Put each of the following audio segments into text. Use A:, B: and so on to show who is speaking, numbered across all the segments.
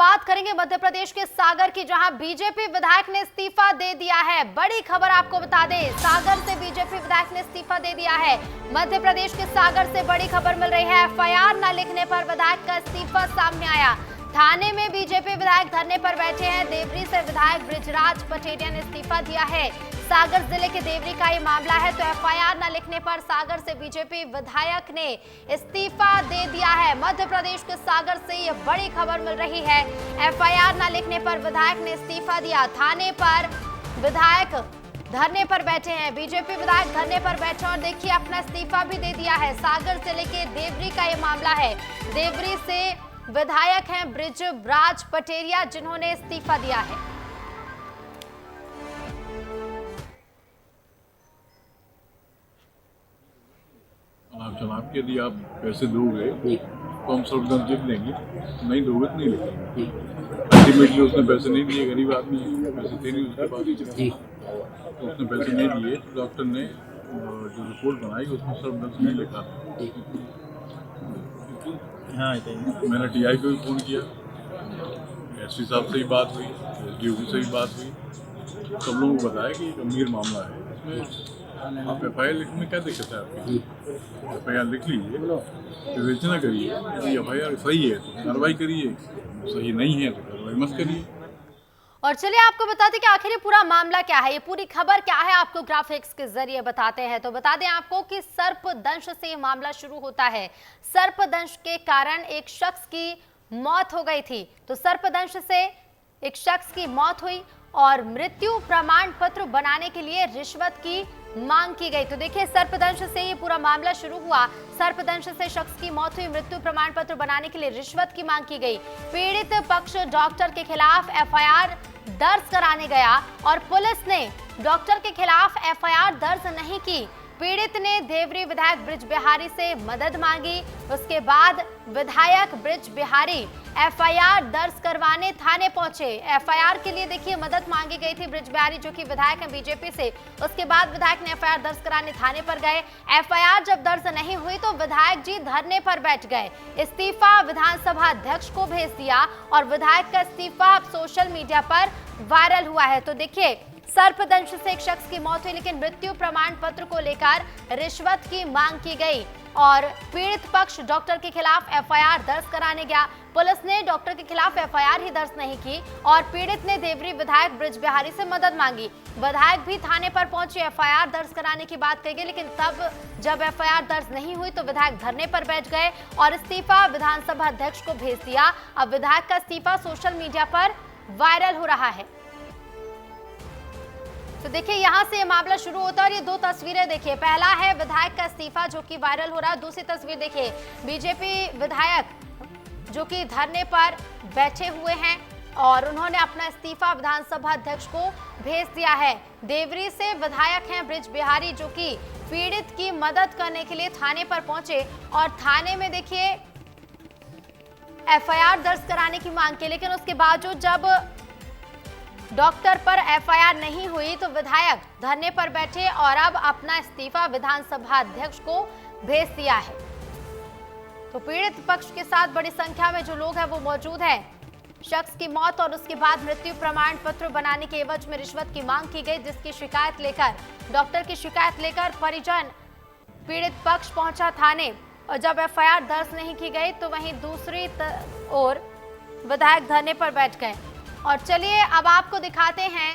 A: बात करेंगे मध्य प्रदेश के सागर की, जहां बीजेपी विधायक ने इस्तीफा दे दिया है। बड़ी खबर आपको बता दें, सागर से बीजेपी विधायक ने इस्तीफा दे दिया है। मध्य प्रदेश के सागर से बड़ी खबर मिल रही है। एफआईआर न लिखने पर विधायक का इस्तीफा सामने आया। थाने में बीजेपी विधायक धरने पर बैठे हैं। देवरी से विधायक बृजराज पटेरिया ने इस्तीफा दिया है। सागर जिले के देवरी का ये मामला है। तो एफआईआर न लिखने पर सागर से बीजेपी विधायक ने इस्तीफा दे दिया है। मध्य प्रदेश के सागर से ये बड़ी खबर मिल रही है। एफआईआर न लिखने पर विधायक ने इस्तीफा दिया। थाने पर विधायक धरने पर बैठे हैं। बीजेपी विधायक धरने पर बैठे और देखिए अपना इस्तीफा भी दे दिया है। सागर जिले के देवरी का ये मामला है। देवरी से विधायक हैं बृजराज पटेरिया, जिन्होंने इस्तीफा दिया है।
B: जनाब के लिए आप पैसे दोगे तो हम सब लिख देंगे, नहीं दोगे तो नहीं लिखेंगे। अल्टीमेटली उसने पैसे नहीं दिए, गरीब आदमी है, पैसे थे नहीं उसके पास जी, तो उसने पैसे नहीं दिए। तो डॉक्टर ने जो रिपोर्ट बनाई उसमें सब नहीं लिखा। हाँ, मैंने टीआई को भी फ़ोन किया, एसपी साहब से ही बात हुई, एसडीओ से ही बात हुई। सब लोगों को बताया कि गंभीर मामला है, इसमें आप एफआईआर लिखने में क्या दिक्कत है आपकी? एफआईआर लिख लीजिए, विवेचना करिए। यदि एफआईआर सही है तो कार्रवाई करिए, सही नहीं है तो कार्रवाई मत करिए।
A: और चलिए आपको बताते कि आखिर ये पूरा मामला क्या है, ये पूरी खबर क्या है, आपको ग्राफिक्स के जरिए बताते हैं। तो बता दें आपको कि सर्पदंश से ये मामला शुरू होता है। सर्पदंश के कारण एक शख्स की मौत हो गई थी। तो सर्पदंश से एक शख्स की मौत हुई और मृत्यु प्रमाण पत्र बनाने के लिए रिश्वत की मांग की गई। तो देखिए सर्पदंश से ये पूरा मामला शुरू हुआ। सर्पदंश से शख्स की मौत हुई, मृत्यु प्रमाण पत्र बनाने के लिए रिश्वत की मांग की गई। पीड़ित पक्ष डॉक्टर के खिलाफ एफआईआर दर्ज कराने गया और पुलिस ने डॉक्टर के खिलाफ एफआईआर दर्ज नहीं की। पीड़ित ने देवरी विधायक बृज बिहारी से मदद मांगी। उसके बाद विधायक बृज बिहारी एफआईआर दर्ज करवाने थाने पहुंचे। एफआईआर के लिए देखिए मदद मांगी गई थी बृज बिहारी, जो कि विधायक हैं बीजेपी से। उसके बाद विधायक ने एफआईआर दर्ज कराने थाने पर गए। एफआईआर जब दर्ज नहीं हुई तो विधायक जी धरने पर बैठ गए। इस्तीफा विधानसभा अध्यक्ष को भेज दिया और विधायक का इस्तीफा अब सोशल मीडिया पर वायरल हुआ है। तो देखिए सर्पदंश से एक शख्स की मौत हुई, लेकिन मृत्यु प्रमाण पत्र को लेकर रिश्वत की मांग की गई और पीड़ित पक्ष डॉक्टर के खिलाफ एफआईआर दर्ज कराने गया। पुलिस ने डॉक्टर के खिलाफ एफआईआर ही दर्ज नहीं की और पीड़ित ने देवरी विधायक बृज बिहारी से मदद मांगी। विधायक भी थाने पर पहुंचे, एफआईआर दर्ज कराने की बात कही गई, लेकिन तब जब एफआईआर दर्ज नहीं हुई तो विधायक धरने पर बैठ गए और इस्तीफा विधानसभा अध्यक्ष को भेज दिया। अब विधायक का इस्तीफा सोशल मीडिया पर वायरल हो रहा है। तो देखिए यहाँ से ये मामला शुरू होता है और ये दो तस्वीरें देखिए। पहला है विधायक का इस्तीफा जो कि वायरल हो रहा है। दूसरी तस्वीर देखिए, बीजेपी विधायक जो कि धरने पर बैठे हुए हैं और उन्होंने अपना इस्तीफा विधानसभा अध्यक्ष को भेज दिया है। देवरी से विधायक हैं बृज बिहारी, जो कि पीड़ित की मदद करने के लिए थाने पर पहुंचे और थाने में देखिए एफआईआर दर्ज कराने की मांग की, लेकिन उसके बावजूद जब डॉक्टर पर एफआईआर नहीं हुई तो विधायक धरने पर बैठे और अब अपना इस्तीफा विधानसभा अध्यक्ष को भेज दिया है। तो पीड़ित पक्ष के साथ बड़ी संख्या में जो लोग हैं वो मौजूद हैं। शख्स की मौत और उसके बाद मृत्यु प्रमाण पत्र बनाने के एवज में रिश्वत की मांग की गई, जिसकी शिकायत लेकर डॉक्टर की शिकायत लेकर परिजन पीड़ित पक्ष पहुंचा थाने और जब एफआईआर दर्ज नहीं की गई तो वहीं दूसरी ओर विधायक धरने पर बैठ गए। और चलिए अब आपको दिखाते हैं,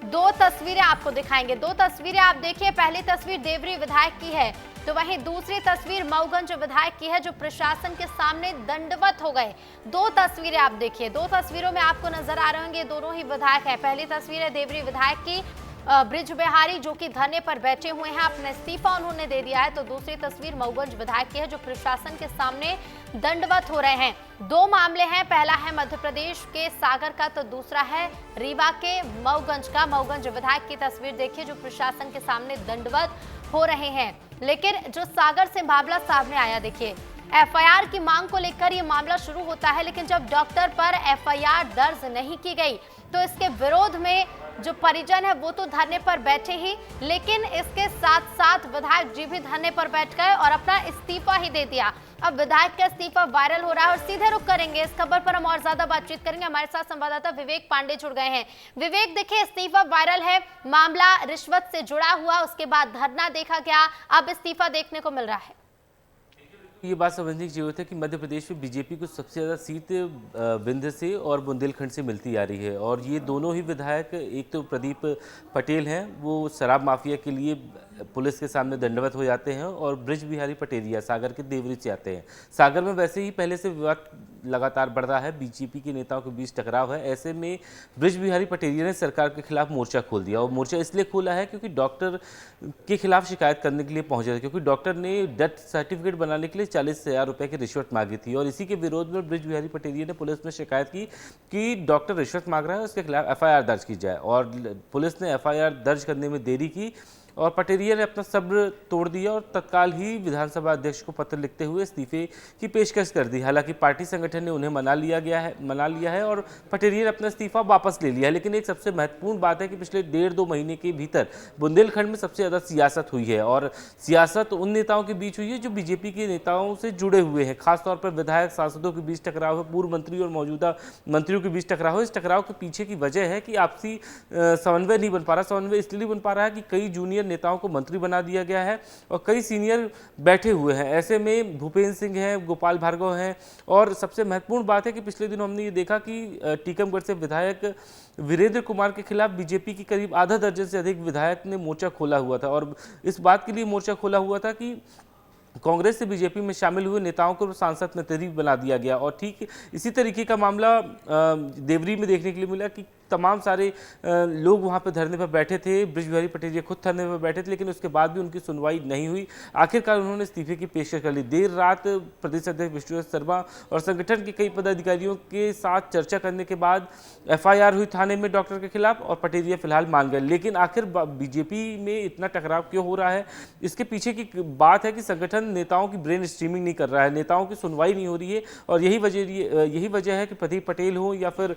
A: दो तस्वीरें आपको दिखाएंगे। दो तस्वीरें आप देखिए। पहली तस्वीर देवरी विधायक की है तो वहीं दूसरी तस्वीर मऊगंज विधायक की है, जो प्रशासन के सामने दंडवत हो गए। दो तस्वीरें आप देखिए। दो तस्वीरों में आपको नजर आ रहे होंगे दोनों ही विधायक है। पहली तस्वीर है देवरी विधायक की, बृज बिहारी जो कि धरने पर बैठे हुए हैं, अपना इस्तीफा उन्होंने दे दिया है। तो दूसरी तस्वीर मऊगंज विधायक की है, जो प्रशासन के सामने दंडवत हो रहे हैं। दो मामले हैं, पहला है मध्य प्रदेश के सागर का तो दूसरा है रीवा के मऊगंज का। मऊगंज विधायक की तस्वीर देखिए, जो प्रशासन के सामने दंडवत हो रहे हैं। लेकिन जो सागर से मामला सामने आया, देखिए एफआईआर की मांग को लेकर ये मामला शुरू होता है, लेकिन जब डॉक्टर पर एफआईआर दर्ज नहीं की गई तो इसके विरोध में जो परिजन है वो तो धरने पर बैठे ही, लेकिन इसके साथ साथ विधायक जी भी धरने पर बैठ गए और अपना इस्तीफा ही दे दिया। अब विधायक का इस्तीफा वायरल हो रहा है और सीधे रुख करेंगे इस खबर पर, हम और ज्यादा बातचीत करेंगे। हमारे साथ संवाददाता विवेक पांडे जुड़ गए हैं। विवेक, देखिए इस्तीफा वायरल है, मामला रिश्वत से जुड़ा हुआ, उसके बाद धरना देखा गया, अब इस्तीफा देखने को मिल रहा है।
C: ये बात समझने की जरूरत है कि मध्य प्रदेश में बीजेपी को सबसे ज़्यादा सीट विंध्य से और बुंदेलखंड से मिलती आ रही है और ये दोनों ही विधायक, एक तो प्रदीप पटेल हैं, वो शराब माफिया के लिए पुलिस के सामने दंडवत हो जाते हैं, और ब्रिज बिहारी पटेरिया सागर के देवरी से आते हैं। सागर में वैसे ही पहले से विवाद लगातार बढ़ रहा है, बीजेपी के नेताओं के बीच टकराव है। ऐसे में ब्रिज बिहारी पटेरिया ने सरकार के खिलाफ मोर्चा खोल दिया, और मोर्चा इसलिए खोला है क्योंकि डॉक्टर के खिलाफ शिकायत करने के लिए पहुंचे थे, क्योंकि डॉक्टर ने डेथ सर्टिफिकेट बनाने के लिए 40,000 रुपये की रिश्वत मांगी थी। और इसी के विरोध में ब्रिज बिहारी पटेरिया ने पुलिस में शिकायत की कि डॉक्टर रिश्वत मांग रहा है, उसके खिलाफ एफआईआर दर्ज की जाए। और पुलिस ने एफआईआर दर्ज करने में देरी की और पटेरिया ने अपना सब्र तोड़ दिया और तत्काल ही विधानसभा अध्यक्ष को पत्र लिखते हुए इस्तीफे की पेशकश कर दी। हालांकि पार्टी संगठन ने उन्हें मना लिया है और पटेरिया ने अपना इस्तीफा वापस ले लिया है। लेकिन एक सबसे महत्वपूर्ण बात है कि पिछले 1.5-2 महीने के भीतर बुंदेलखंड में सबसे ज़्यादा सियासत हुई है, और सियासत उन नेताओं के बीच हुई है जो बीजेपी के नेताओं से जुड़े हुए हैं। खासतौर पर विधायक सांसदों के बीच टकराव है, पूर्व मंत्री और मौजूदा मंत्रियों के बीच टकराव है। इस टकराव के पीछे की वजह है कि आपसी समन्वय नहीं बन पा रहा। समन्वय इसलिए नहीं बन पा रहा है कि कई जूनियर नेताओं को मंत्री बना दिया गया है और कई सीनियर बैठे हुए हैं। ऐसे में भूपेंद्र सिंह हैं, गोपाल भार्गव हैं, और सबसे महत्वपूर्ण बात है कि पिछले दिनों हमने ये देखा कि टीकमगढ़ से विधायक वीरेंद्र कुमार के खिलाफ बीजेपी की करीब आधा दर्जन से अधिक विधायक ने मोर्चा खोला हुआ था, और इस बात के लिए मोर्चा खोला हुआ था कि कांग्रेस से बीजेपी में शामिल हुए नेताओं को सांसद मंत्री बना दिया गया। और ठीक इसी तरीके का मामला देवरी में देखने के लिए मिला कि तमाम सारे लोग वहां पर धरने पर बैठे थे। ब्रिज बिहारी पटेल खुद धरने पर बैठे थे, लेकिन उसके बाद भी उनकी सुनवाई नहीं हुई। आखिरकार उन्होंने इस्तीफे की पेशकश कर ली। देर रात प्रदेश अध्यक्ष विष्णुदत्त शर्मा और संगठन के कई पदाधिकारियों के साथ चर्चा करने के बाद एफआईआर हुई थाने में डॉक्टर के खिलाफ, और पटेरिया फिलहाल मान गए। लेकिन आखिर बीजेपी में इतना टकराव क्यों हो रहा है, इसके पीछे की बात है कि संगठन नेताओं की ब्रेन स्ट्रीमिंग नहीं कर रहा है, नेताओं की सुनवाई नहीं हो रही है। और यही वजह है कि प्रदीप पटेल हो या फिर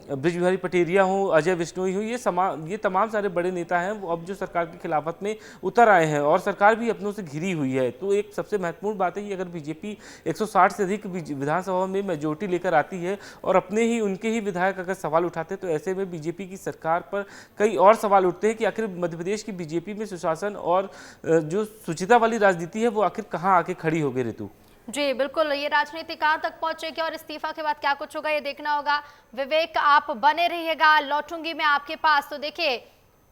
C: ब्रिज बिहारी पटेरिया हो, अजय विश्नोई हो, ये तमाम सारे बड़े नेता हैं, वो अब जो सरकार की खिलाफत में उतर आए हैं और सरकार भी अपनों से घिरी हुई है। तो एक सबसे महत्वपूर्ण बात है कि अगर बीजेपी 160 से अधिक विधानसभा में मेजोरिटी लेकर आती है और उनके ही विधायक अगर सवाल उठाते हैं, तो ऐसे में बीजेपी की सरकार पर कई और सवाल उठते हैं कि आखिर मध्य प्रदेश की बीजेपी में सुशासन और जो सुचिता वाली राजनीति है वो आखिर कहाँ आके खड़ी हो गई। ऋतु
A: जी बिल्कुल, ये राजनीति कहां तक पहुंचेगी और इस्तीफा के बाद क्या कुछ होगा ये देखना होगा। विवेक, आप बने रहिएगा, लौटूंगी मैं आपके पास। तो देखिए,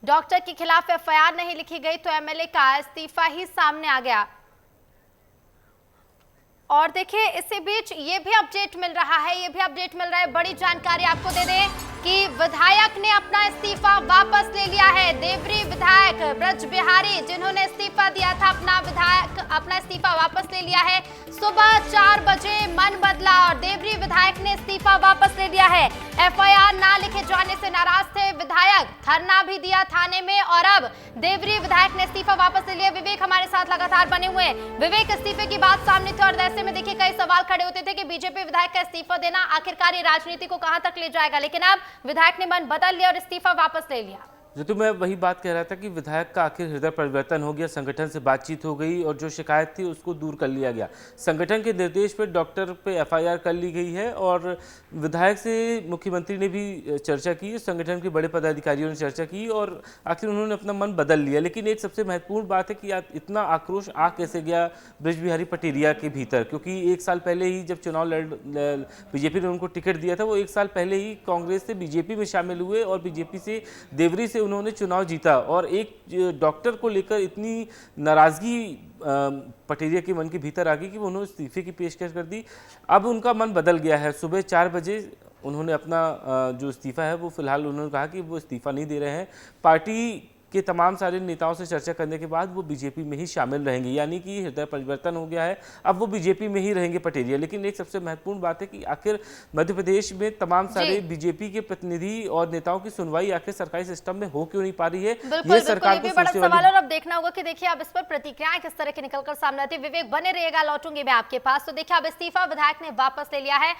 A: डॉक्टर के खिलाफ एफआईआर नहीं लिखी गई तो एमएलए का इस्तीफा ही सामने आ गया। और देखिए इसी बीच ये भी अपडेट मिल रहा है, बड़ी जानकारी आपको दे दें कि विधायक ने अपना इस्तीफा वापस ले लिया है। देवरी विधायक ब्रज बिहारी, जिन्होंने इस्तीफा दिया था, अपना इस्तीफा वापस ले लिया है। सुबह 4 बजे मन बदला और देवरी विधायक ने इस्तीफा वापस ले लिया है। एफआईआर ना लिखे जाने से नाराज थे विधायक, धरना भी दिया थाने में, और अब देवरी विधायक ने इस्तीफा वापस ले लिया। विवेक हमारे साथ लगातार बने हुए हैं। विवेक, इस्तीफे की बात सामने थी और ऐसे में देखिए कई सवाल खड़े होते थे कि बीजेपी विधायक का इस्तीफा देना आखिरकार ये राजनीति को कहां तक ले जाएगा, लेकिन अब विधायक ने मन बदल लिया और इस्तीफा वापस ले लिया।
C: तो मैं वही बात कह रहा था कि विधायक का आखिर हृदय परिवर्तन हो गया, संगठन से बातचीत हो गई और जो शिकायत थी उसको दूर कर लिया गया। संगठन के निर्देश पर डॉक्टर पे एफआईआर कर ली गई है और विधायक से मुख्यमंत्री ने भी चर्चा की, संगठन के बड़े पदाधिकारियों ने चर्चा की और आखिर उन्होंने अपना मन बदल लिया। लेकिन एक सबसे महत्वपूर्ण बात है कि इतना आक्रोश आ कैसे गया ब्रिज बिहारी पटेरिया के भीतर, क्योंकि 1 साल पहले ही जब चुनाव बीजेपी ने उनको टिकट दिया था, वो 1 साल पहले ही कांग्रेस से बीजेपी में शामिल हुए और बीजेपी से देवरी से उन्होंने चुनाव जीता। और एक डॉक्टर को लेकर इतनी नाराजगी पटेरिया के मन के भीतर आ गई कि उन्होंने इस्तीफे की पेशकश कर दी। अब उनका मन बदल गया है। सुबह 4 बजे उन्होंने अपना जो इस्तीफा है वो फिलहाल उन्होंने कहा कि वो इस्तीफा नहीं दे रहे हैं। पार्टी के तमाम सारे नेताओं से चर्चा करने के बाद वो बीजेपी में ही शामिल रहेंगे, यानी कि हृदय परिवर्तन हो गया है, अब वो बीजेपी में ही रहेंगे पटेलिया। लेकिन एक सबसे महत्वपूर्ण बात है कि आखिर मध्य प्रदेश में तमाम सारे बीजेपी के प्रतिनिधि और नेताओं की सुनवाई आखिर सरकारी सिस्टम में हो क्यों नहीं पा रही है,
A: बिल्कुल,
C: ये सरकार को
A: बड़ा
C: सोचने
A: सवाल
C: वाली।
A: और अब देखना होगा कि देखिए अब इस पर प्रतिक्रियाएं किस तरह की निकलकर सामने आती है। विवेक बने रहिएगा, लौटूंगी मैं आपके पास। तो देखिए अब इस्तीफा विधायक ने वापस ले लिया है।